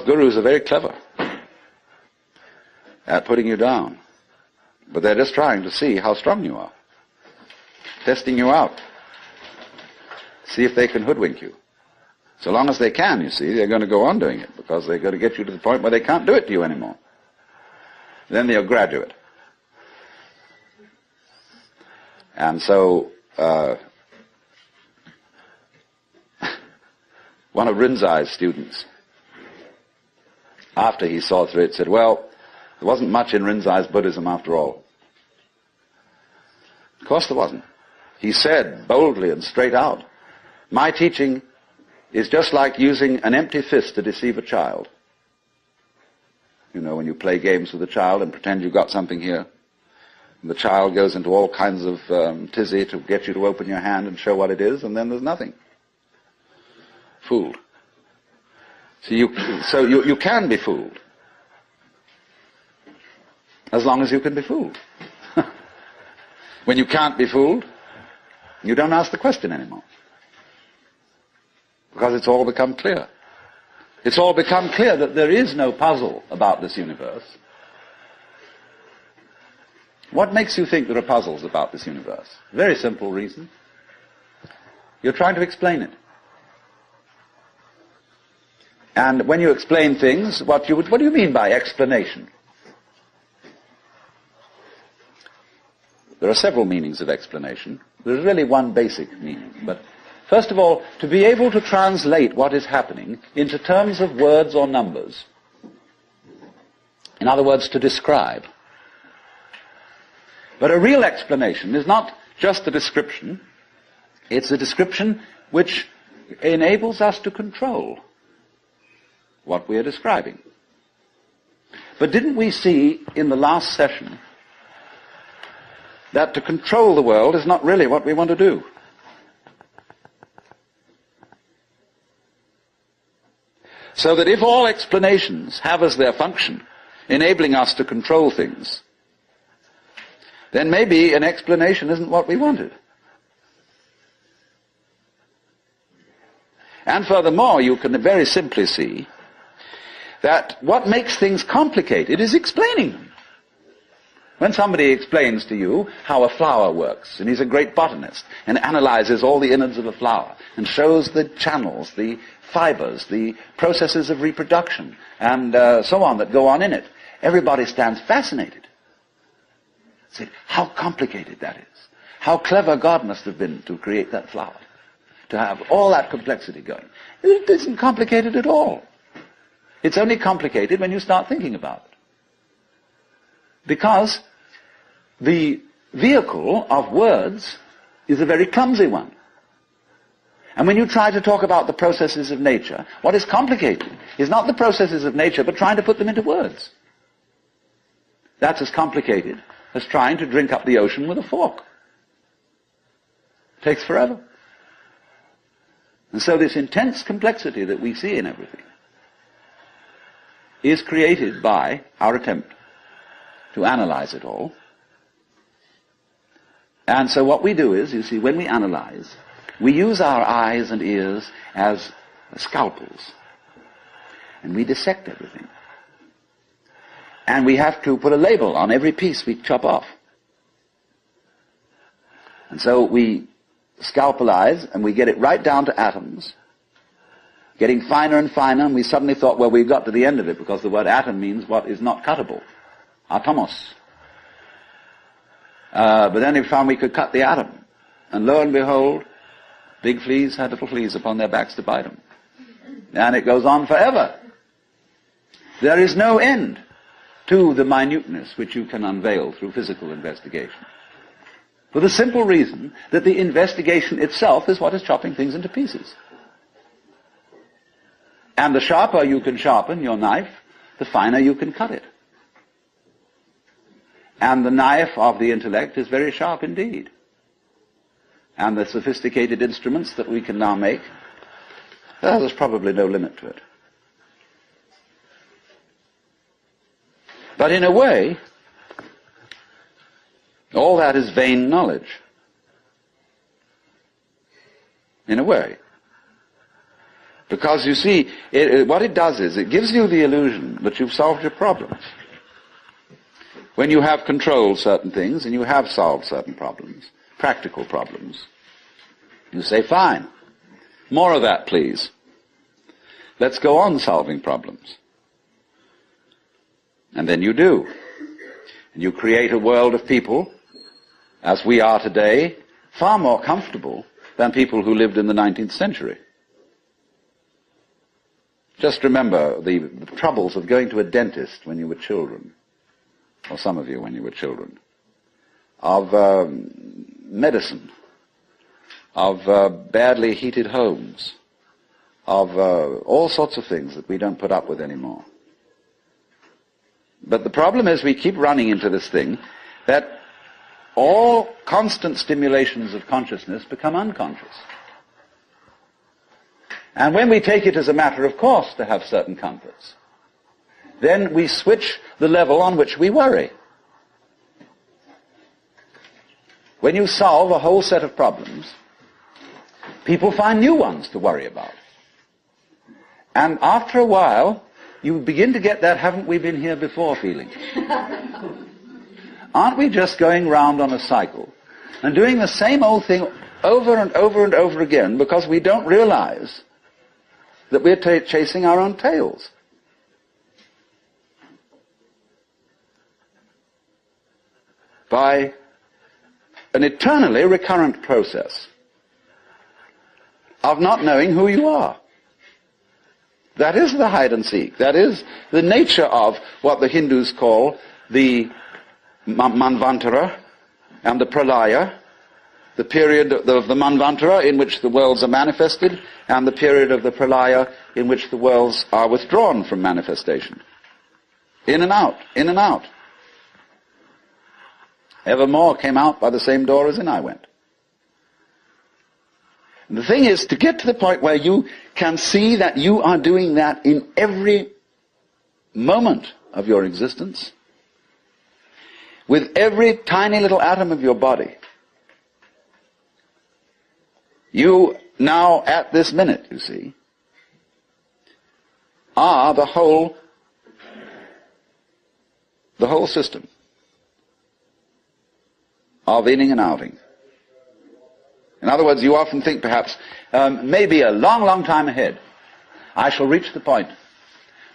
Gurus are very clever at putting you down, but they're just trying to see how strong you are, testing you out, see if they can hoodwink you. So long as they can, you see, they're going to go on doing it, because they're going to get you to the point where they can't do it to you anymore. Then they'll graduate. And so, one of Rinzai's students, after he saw through it, said, well, there wasn't much in Rinzai's Buddhism after all. Of course there wasn't. He said boldly and straight out, my teaching is just like using an empty fist to deceive a child. You know, when you play games with a child and pretend you've got something here, and the child goes into all kinds of tizzy to get you to open your hand and show what it is, and then there's nothing. Fooled. So you can be fooled, as long as you can be fooled. When you can't be fooled, you don't ask the question anymore, because it's all become clear. It's all become clear that there is no puzzle about this universe. What makes you think there are puzzles about this universe? Very simple reason. You're trying to explain it. And when you explain things, what do you mean by explanation? There are several meanings of explanation. There's really one basic meaning. But first of all, to be able to translate what is happening into terms of words or numbers. In other words, to describe. But a real explanation is not just a description. It's a description which enables us to control what we are describing. But didn't we see in the last session that to control the world is not really what we want to do? So that if all explanations have as their function enabling us to control things, then maybe an explanation isn't what we wanted. And furthermore, you can very simply see that what makes things complicated is explaining them. When somebody explains to you how a flower works, and he's a great botanist, and analyzes all the innards of a flower, and shows the channels, the fibers, the processes of reproduction, and so on that go on in it, everybody stands fascinated. Say, how complicated that is. How clever God must have been to create that flower, to have all that complexity going. It isn't complicated at all. It's only complicated when you start thinking about it. Because the vehicle of words is a very clumsy one. And when you try to talk about the processes of nature, what is complicated is not the processes of nature, but trying to put them into words. That's as complicated as trying to drink up the ocean with a fork. It takes forever. And so this intense complexity that we see in everything is created by our attempt to analyze it all. And so what we do is, you see, when we analyze, we use our eyes and ears as scalpels. And we dissect everything. And we have to put a label on every piece we chop off. And so we scalpelize, and we get it right down to atoms, getting finer and finer, and we suddenly thought, well, we've got to the end of it, because the word atom means what is not cuttable. Atomos. But then we found we could cut the atom. And lo and behold, big fleas had little fleas upon their backs to bite them. And it goes on forever. There is no end to the minuteness which you can unveil through physical investigation. For the simple reason that the investigation itself is what is chopping things into pieces. And the sharper you can sharpen your knife, the finer you can cut it. And the knife of the intellect is very sharp indeed. And the sophisticated instruments that we can now make, there's probably no limit to it. But in a way, all that is vain knowledge. In a way. Because you see, what it does is it gives you the illusion that you've solved your problems. When you have controlled certain things and you have solved certain problems, practical problems, you say, fine, more of that, please. Let's go on solving problems. And then you do. And you create a world of people, as we are today, far more comfortable than people who lived in the 19th century. Just remember the troubles of going to a dentist when you were children, or some of you when you were children, of medicine, of badly heated homes, of all sorts of things that we don't put up with anymore. But the problem is we keep running into this thing that all constant stimulations of consciousness become unconscious. And when we take it as a matter of course to have certain comforts, then we switch the level on which we worry. When you solve a whole set of problems, people find new ones to worry about. And after a while, you begin to get that haven't we been here before feeling. Aren't we just going round on a cycle and doing the same old thing over and over and over again because we don't realize that we're chasing our own tails? By an eternally recurrent process of not knowing who you are. That is the hide and seek. That is the nature of what the Hindus call the Manvantara and the Pralaya, the period of the Manvantara in which the worlds are manifested, and the period of the Pralaya in which the worlds are withdrawn from manifestation. In and out, in and out. Evermore came out by the same door as in I went. And the thing is to get to the point where you can see that you are doing that in every moment of your existence, with every tiny little atom of your body. You now, at this minute, you see, are the whole system of inning and outing. In other words, you often think perhaps, maybe a long, long time ahead, I shall reach the point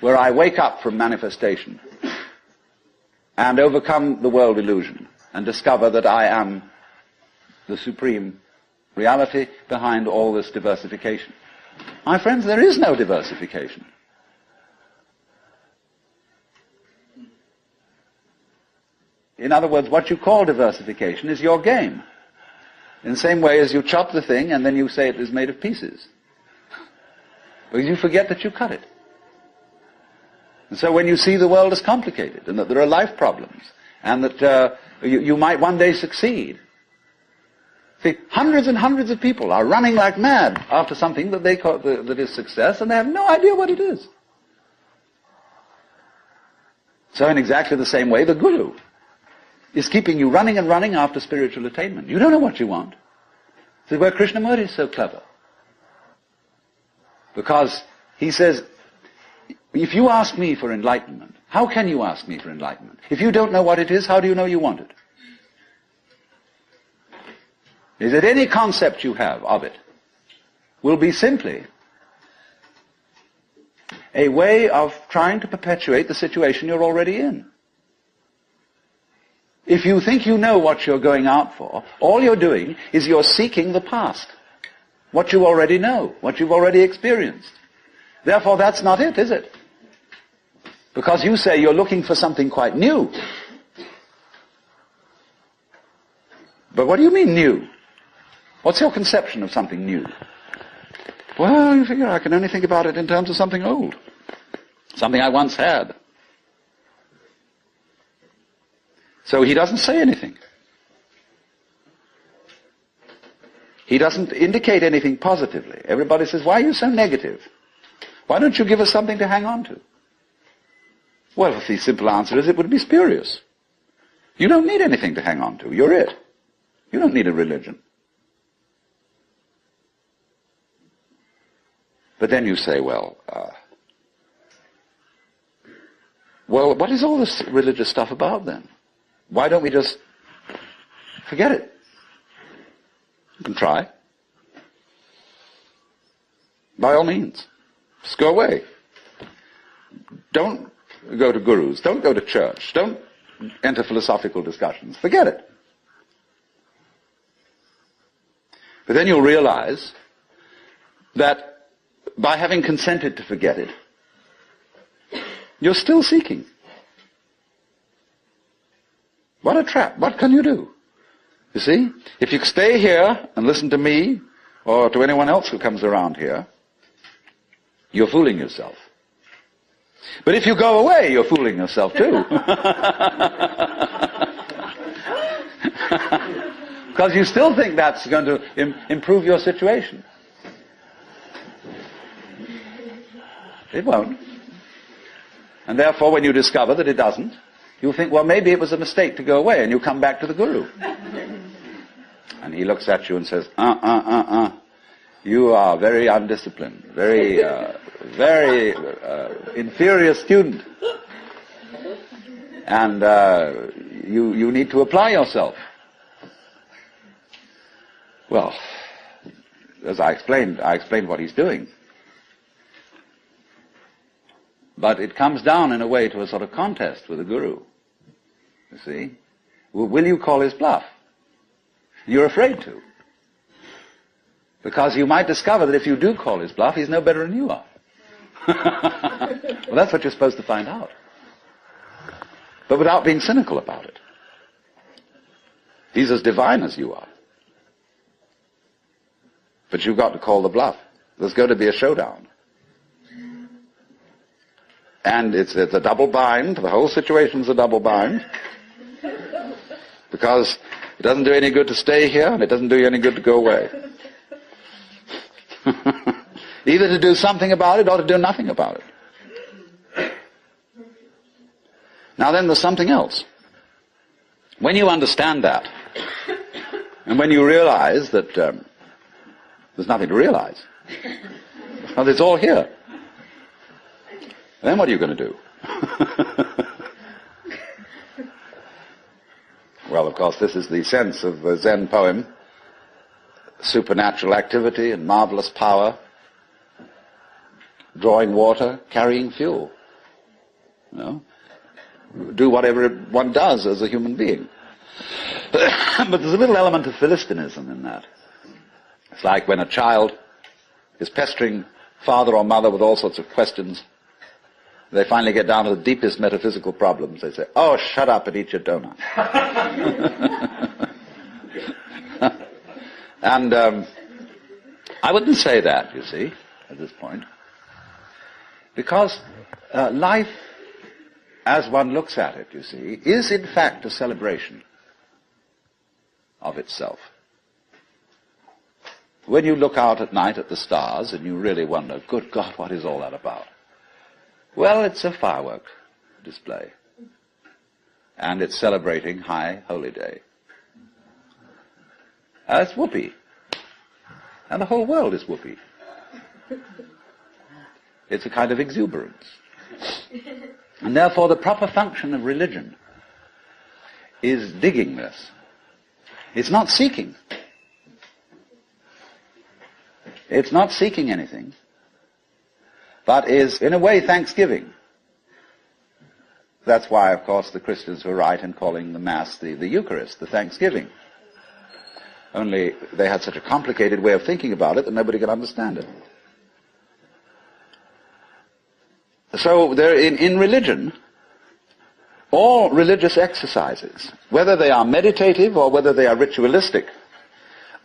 where I wake up from manifestation and overcome the world illusion and discover that I am the supreme reality behind all this diversification. My friends, there is no diversification. In other words, what you call diversification is your game. In the same way as you chop the thing and then you say it is made of pieces. Because you forget that you cut it. And so when you see the world as complicated and that there are life problems and that you might one day succeed. See, hundreds and hundreds of people are running like mad after something that they call that is success, and they have no idea what it is. So in exactly the same way, the guru is keeping you running and running after spiritual attainment. You don't know what you want. This is where Krishnamurti is so clever. Because he says, if you ask me for enlightenment, how can you ask me for enlightenment? If you don't know what it is, how do you know you want it? Is it any concept you have of it will be simply a way of trying to perpetuate the situation you're already in. If you think you know what you're going out for, all you're doing is you're seeking the past. What you already know, what you've already experienced. Therefore, that's not it, is it? Because you say you're looking for something quite new. But what do you mean new? What's your conception of something new? Well, you figure I can only think about it in terms of something old. Something I once had. So he doesn't say anything. He doesn't indicate anything positively. Everybody says, why are you so negative? Why don't you give us something to hang on to? Well, the simple answer is it would be spurious. You don't need anything to hang on to. You're it. You don't need a religion. But then you say, well, what is all this religious stuff about then? Why don't we just forget it? You can try. By all means. Just go away. Don't go to gurus. Don't go to church. Don't enter philosophical discussions. Forget it. But then you'll realize that by having consented to forget it, you're still seeking. What a trap. What can you do? You see? If you stay here and listen to me or to anyone else who comes around here, you're fooling yourself. But if you go away, you're fooling yourself too. Because you still think that's going to improve your situation. It won't. And therefore, when you discover that it doesn't, you'll think, well, maybe it was a mistake to go away, and you come back to the guru. And he looks at you and says, you are very undisciplined, very inferior student. And you need to apply yourself. Well, as I explained what he's doing. But it comes down in a way to a sort of contest with the guru. You see? Will you call his bluff? You're afraid to. Because you might discover that if you do call his bluff, he's no better than you are. Well, that's what you're supposed to find out. But without being cynical about it. He's as divine as you are. But you've got to call the bluff. There's going to be a showdown. And it's a double bind. The whole situation's a double bind. Because it doesn't do any good to stay here, and it doesn't do you any good to go away. Either to do something about it or to do nothing about it. Now then, there's something else. When you understand that, and when you realize that there's nothing to realize, well, it's all here, then what are you going to do? Well, of course, this is the sense of the Zen poem. Supernatural activity and marvelous power. Drawing water, carrying fuel. You know? Do whatever one does as a human being. But there's a little element of Philistinism in that. It's like when a child is pestering father or mother with all sorts of questions. They finally get down to the deepest metaphysical problems. They say, oh, shut up and eat your donut. And I wouldn't say that, you see, at this point. Because life, as one looks at it, you see, is in fact a celebration of itself. When you look out at night at the stars and you really wonder, good God, what is all that about? Well, it's a firework display. And it's celebrating High Holy Day. It's whoopee. And the whole world is whoopee. It's a kind of exuberance. And therefore the proper function of religion is digging this. It's not seeking. It's not seeking anything, but is, in a way, thanksgiving. That's why, of course, the Christians were right in calling the Mass the Eucharist, the thanksgiving. Only they had such a complicated way of thinking about it that nobody could understand it. So there, in religion, all religious exercises, whether they are meditative or whether they are ritualistic,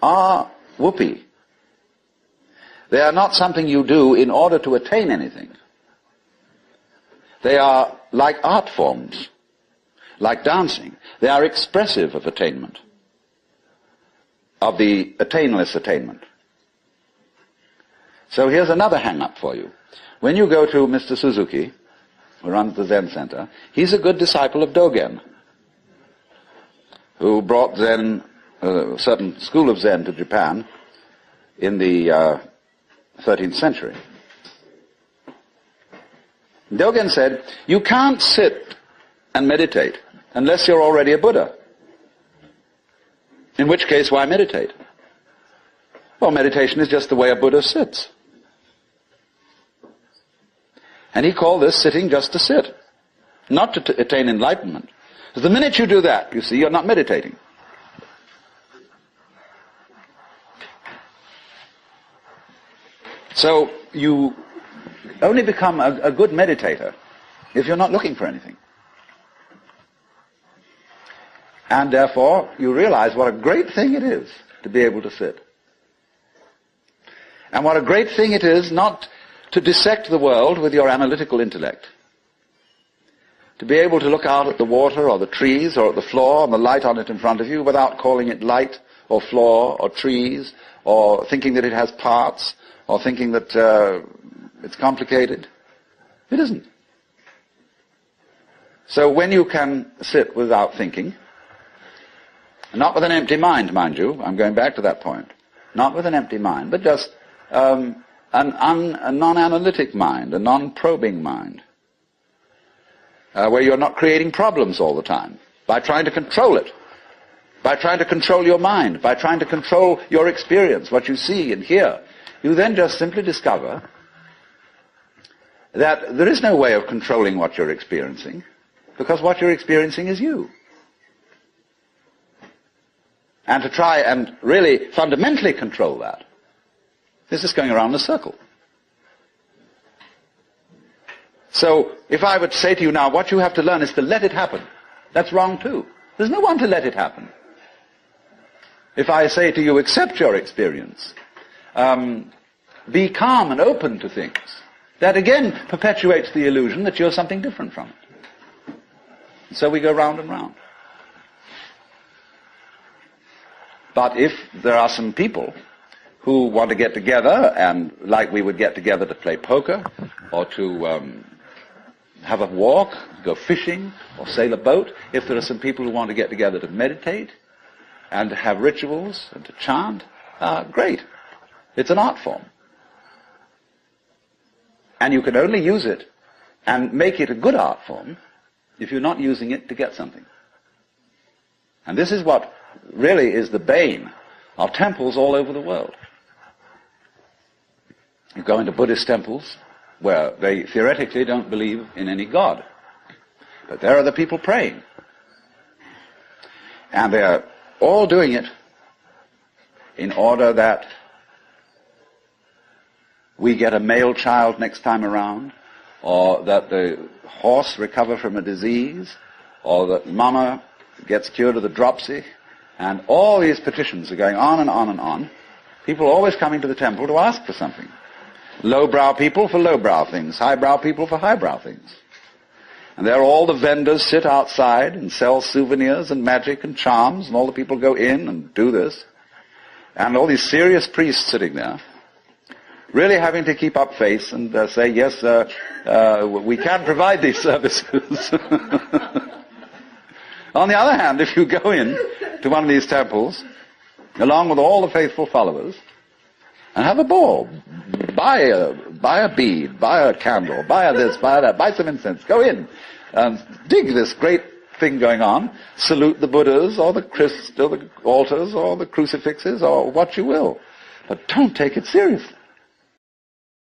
are whoopee. They are not something you do in order to attain anything. They are like art forms, like dancing. They are expressive of attainment, of the attainless attainment. So here's another hang-up for you. When you go to Mr. Suzuki, who runs the Zen Center, he's a good disciple of Dogen, who brought Zen, a certain school of Zen to Japan in the 13th century. Dogen said, you can't sit and meditate unless you're already a Buddha. In which case, why meditate? Well, meditation is just the way a Buddha sits. And he called this sitting just to sit, not to attain enlightenment. Because the minute you do that, you see, you're not meditating. So you only become a good meditator if you're not looking for anything. And therefore, you realize what a great thing it is to be able to sit. And what a great thing it is not to dissect the world with your analytical intellect. To be able to look out at the water or the trees or at the floor and the light on it in front of you without calling it light or floor or trees or thinking that it has parts or thinking that it's complicated. It isn't. So when you can sit without thinking, not with an empty mind, mind you, I'm going back to that point, not with an empty mind, but just a non-analytic mind, a non-probing mind, where you're not creating problems all the time, by trying to control it, by trying to control your mind, by trying to control your experience, what you see and hear. You then just simply discover that there is no way of controlling what you're experiencing, because what you're experiencing is you. And to try and really fundamentally control that is just going around in a circle. So, if I would say to you now, what you have to learn is to let it happen, that's wrong too. There's no one to let it happen. If I say to you, accept your experience, be calm and open to things, that again perpetuates the illusion that you're something different from it. So we go round and round. But if there are some people who want to get together, and like we would get together to play poker, or to have a walk, go fishing, or sail a boat, if there are some people who want to get together to meditate, and to have rituals, and to chant, great. It's an art form. And you can only use it and make it a good art form if you're not using it to get something. And this is what really is the bane of temples all over the world. You go into Buddhist temples where they theoretically don't believe in any God. But there are the people praying. And they're all doing it in order that we get a male child next time around, or that the horse recover from a disease, or that mama gets cured of the dropsy. And all these petitions are going on and on and on. People always coming to the temple to ask for something. Lowbrow people for lowbrow things, highbrow people for highbrow things. And there all the vendors sit outside and sell souvenirs and magic and charms, and all the people go in and do this. And all these serious priests sitting there, really having to keep up face and say, yes, we can provide these services. On the other hand, if you go in to one of these temples, along with all the faithful followers, and have a ball, buy a bead, buy a candle, buy a this, buy that, buy some incense, go in, and dig this great thing going on, salute the Buddhas, or the altars, or the crucifixes, or what you will. But don't take it seriously.